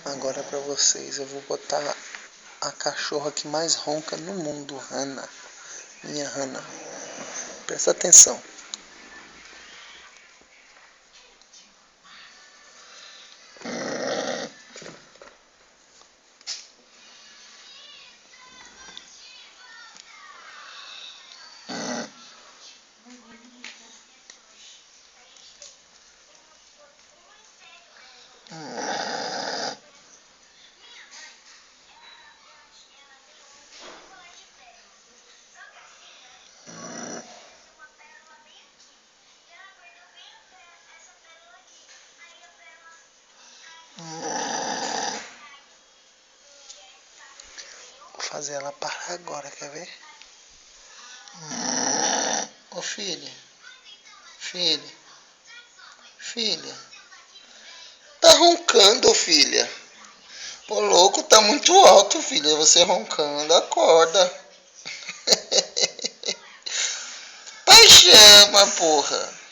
Agora pra vocês eu vou botar a cachorra que mais ronca no mundo, Hannah. Minha Hannah. Presta atenção. Vou fazer ela parar agora, quer ver? Ô filha, filha, tá roncando, filha. Ô louco, tá muito alto, filha, você roncando, acorda. Pai chama, porra.